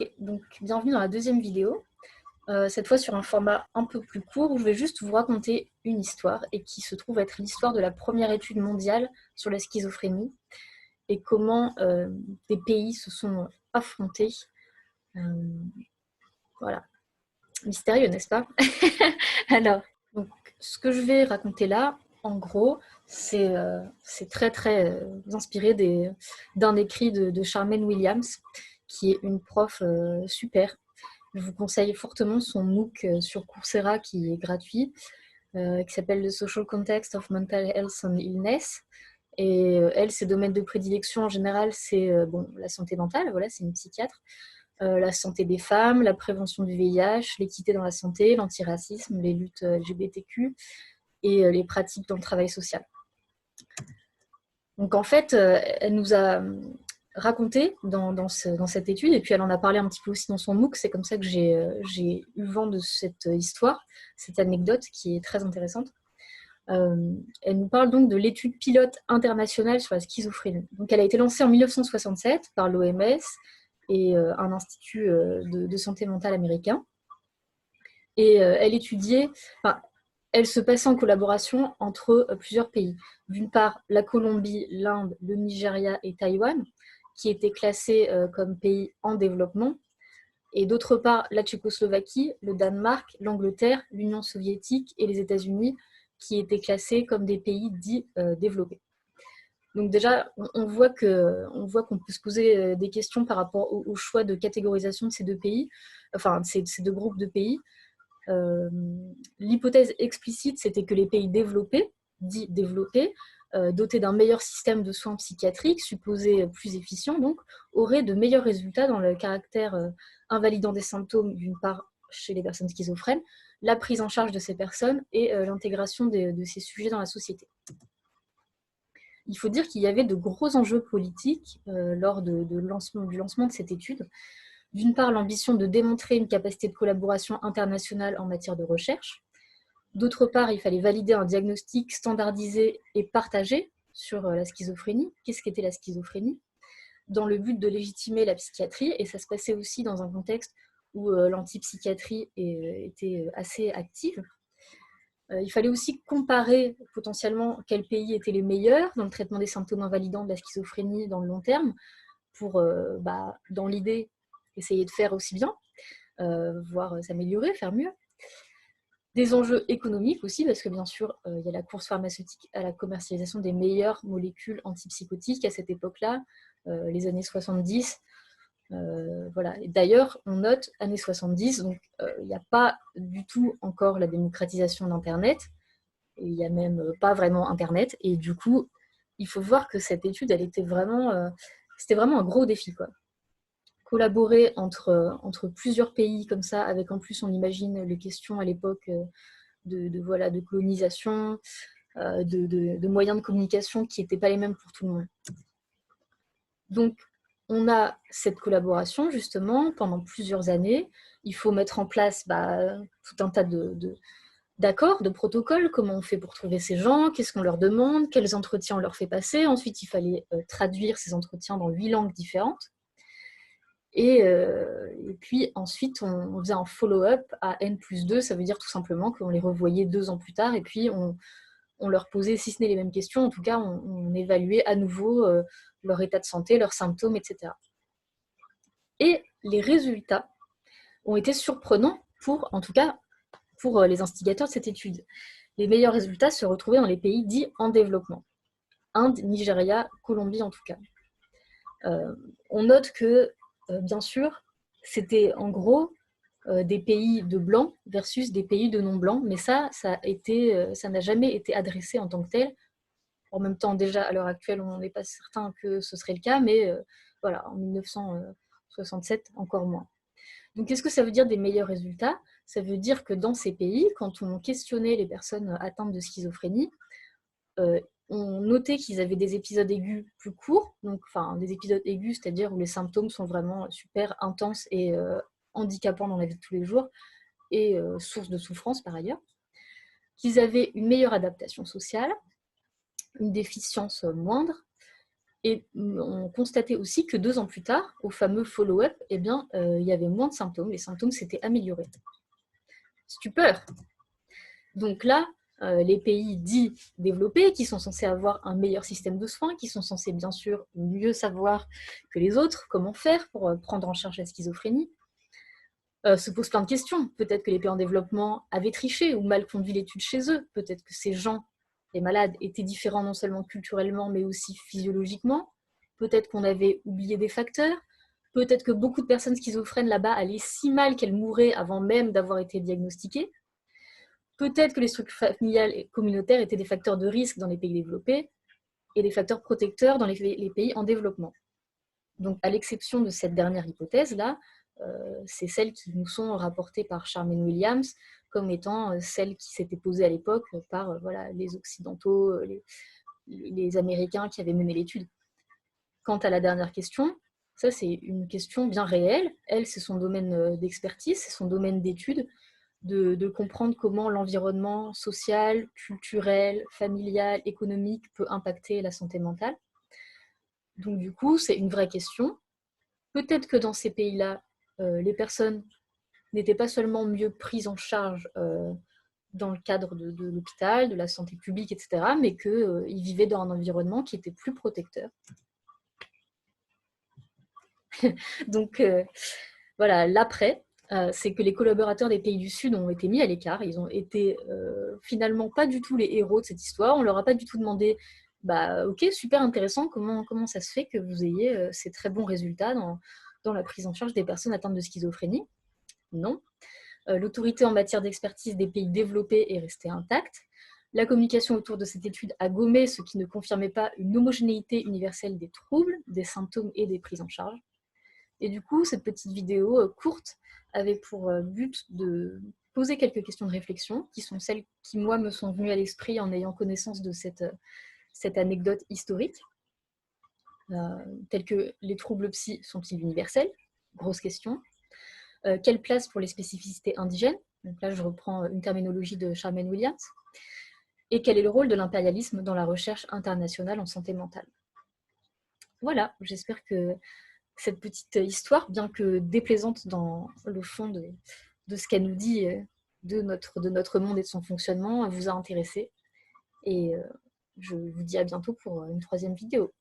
Ok, donc bienvenue dans la deuxième vidéo, cette fois sur un format un peu plus court où je vais juste vous raconter une histoire et qui se trouve être l'histoire de la première étude mondiale sur la schizophrénie et comment des pays se sont affrontés. Voilà, mystérieux, n'est-ce pas? Alors, donc, ce que je vais raconter là, en gros, c'est très inspiré d'un écrit de Charmaine Williams, qui est une prof super. Je vous conseille fortement son MOOC sur Coursera qui est gratuit, qui s'appelle The Social Context of Mental Health and Illness. Et elle, ses domaines de prédilection en général, c'est la santé mentale, voilà, c'est une psychiatre, la santé des femmes, la prévention du VIH, l'équité dans la santé, l'antiracisme, les luttes LGBTQ et les pratiques dans le travail social. Donc en fait, elle nous a raconté dans cette étude, et puis elle en a parlé un petit peu aussi dans son MOOC, c'est comme ça que j'ai eu vent de cette histoire, cette anecdote qui est très intéressante. Elle nous parle donc de l'étude pilote internationale sur la schizophrénie. Donc elle a été lancée en 1967 par l'OMS et un institut de santé mentale américain. Et elle étudiait, elle se passait en collaboration entre plusieurs pays. D'une part, la Colombie, l'Inde, le Nigeria et Taïwan, qui étaient classés comme pays en développement. Et d'autre part, la Tchécoslovaquie, le Danemark, l'Angleterre, l'Union soviétique et les États-Unis, qui étaient classés comme des pays dits développés. Donc déjà, on voit qu'on peut se poser des questions par rapport au choix de catégorisation de ces deux pays, enfin ces deux groupes de pays. L'hypothèse explicite, c'était que les pays développés, dits développés, dotés d'un meilleur système de soins psychiatriques, supposé plus efficient, donc, auraient de meilleurs résultats dans le caractère invalidant des symptômes, d'une part chez les personnes schizophrènes, la prise en charge de ces personnes et l'intégration de ces sujets dans la société. Il faut dire qu'il y avait de gros enjeux politiques lors du lancement de cette étude. D'une part, l'ambition de démontrer une capacité de collaboration internationale en matière de recherche. D'autre part, il fallait valider un diagnostic standardisé et partagé sur la schizophrénie. Qu'est-ce qu'était la schizophrénie? Dans le but de légitimer la psychiatrie, et ça se passait aussi dans un contexte où l'antipsychiatrie était assez active. Il fallait aussi comparer potentiellement quels pays étaient les meilleurs dans le traitement des symptômes invalidants de la schizophrénie dans le long terme, pour, dans l'idée, essayer de faire aussi bien, voire s'améliorer, faire mieux. Des enjeux économiques aussi, parce que bien sûr, il y a la course pharmaceutique à la commercialisation des meilleures molécules antipsychotiques à cette époque-là, les années 70. Voilà. D'ailleurs, on note années 70, donc il n'y a pas du tout encore la démocratisation d'Internet, et il n'y a même pas vraiment Internet, et du coup, il faut voir que cette étude, elle était vraiment, c'était vraiment un gros défi, quoi. Collaborer entre plusieurs pays comme ça, avec en plus, on imagine les questions à l'époque de colonisation, de moyens de communication qui n'étaient pas les mêmes pour tout le monde. Donc, on a cette collaboration, justement, pendant plusieurs années. Il faut mettre en place tout un tas d'accords, de protocoles, comment on fait pour trouver ces gens, qu'est-ce qu'on leur demande, quels entretiens on leur fait passer. Ensuite, il fallait traduire ces entretiens dans 8 langues différentes. Et puis ensuite, on faisait un follow-up à N+2, ça veut dire tout simplement qu'on les revoyait 2 ans plus tard, et puis on leur posait, si ce n'est les mêmes questions, en tout cas, on évaluait à nouveau leur état de santé, leurs symptômes, etc. Et les résultats ont été surprenants en tout cas, pour les instigateurs de cette étude. Les meilleurs résultats se retrouvaient dans les pays dits en développement. Inde, Nigeria, Colombie en tout cas. On note que, bien sûr, c'était en gros des pays de blancs versus des pays de non-blancs, mais ça n'a jamais été adressé en tant que tel. En même temps, déjà, à l'heure actuelle, on n'est pas certain que ce serait le cas, mais voilà, en 1967, encore moins. Donc, qu'est-ce que ça veut dire des meilleurs résultats? Ça veut dire que dans ces pays, quand on questionnait les personnes atteintes de schizophrénie, on notait qu'ils avaient des épisodes aigus plus courts, donc des épisodes aigus, c'est-à-dire où les symptômes sont vraiment super intenses et handicapants dans la vie de tous les jours, et source de souffrance par ailleurs, qu'ils avaient une meilleure adaptation sociale, une déficience moindre, Et on constatait aussi que 2 ans plus tard, au fameux follow-up, eh bien, il y avait moins de symptômes, les symptômes s'étaient améliorés. Stupeur! Donc là, les pays dits développés, qui sont censés avoir un meilleur système de soins, qui sont censés bien sûr mieux savoir que les autres comment faire pour prendre en charge la schizophrénie, se posent plein de questions. Peut-être que les pays en développement avaient triché ou mal conduit l'étude chez eux. Peut-être que ces gens, les malades, étaient différents non seulement culturellement, mais aussi physiologiquement. Peut-être qu'on avait oublié des facteurs. Peut-être que beaucoup de personnes schizophrènes là-bas allaient si mal qu'elles mouraient avant même d'avoir été diagnostiquées. Peut-être que les structures familiales et communautaires étaient des facteurs de risque dans les pays développés et des facteurs protecteurs dans les pays en développement. Donc, à l'exception de cette dernière hypothèse-là, c'est celles qui nous sont rapportées par Charmaine Williams comme étant celles qui s'étaient posées à l'époque par voilà, les Occidentaux, les Américains qui avaient mené l'étude. Quant à la dernière question, ça c'est une question bien réelle. Elle, c'est son domaine d'expertise, c'est son domaine d'étude, de comprendre comment l'environnement social, culturel, familial, économique peut impacter la santé mentale. Donc du coup, c'est une vraie question. Peut-être que dans ces pays-là, les personnes n'étaient pas seulement mieux prises en charge dans le cadre de l'hôpital, de la santé publique, etc., mais qu'ils vivaient dans un environnement qui était plus protecteur. Donc voilà, l'après, c'est que les collaborateurs des pays du Sud ont été mis à l'écart. Ils ont été finalement pas du tout les héros de cette histoire. On leur a pas du tout demandé bah, ok, super intéressant, comment ça se fait que vous ayez ces très bons résultats dans la prise en charge des personnes atteintes de schizophrénie? Non. L'autorité en matière d'expertise des pays développés est restée intacte. La communication autour de cette étude a gommé ce qui ne confirmait pas une homogénéité universelle des troubles, des symptômes et des prises en charge. Et du coup, cette petite vidéo courte avait pour but de poser quelques questions de réflexion, qui sont celles qui, moi, me sont venues à l'esprit en ayant connaissance de cette anecdote historique, telles que les troubles psy sont-ils universels? Grosse question. Quelle place pour les spécificités indigènes? Donc là, je reprends une terminologie de Charmaine Williams. Et quel est le rôle de l'impérialisme dans la recherche internationale en santé mentale? Voilà, j'espère que cette petite histoire, bien que déplaisante dans le fond de ce qu'elle nous dit de notre monde et de son fonctionnement, vous a intéressé. Et je vous dis à bientôt pour une troisième vidéo.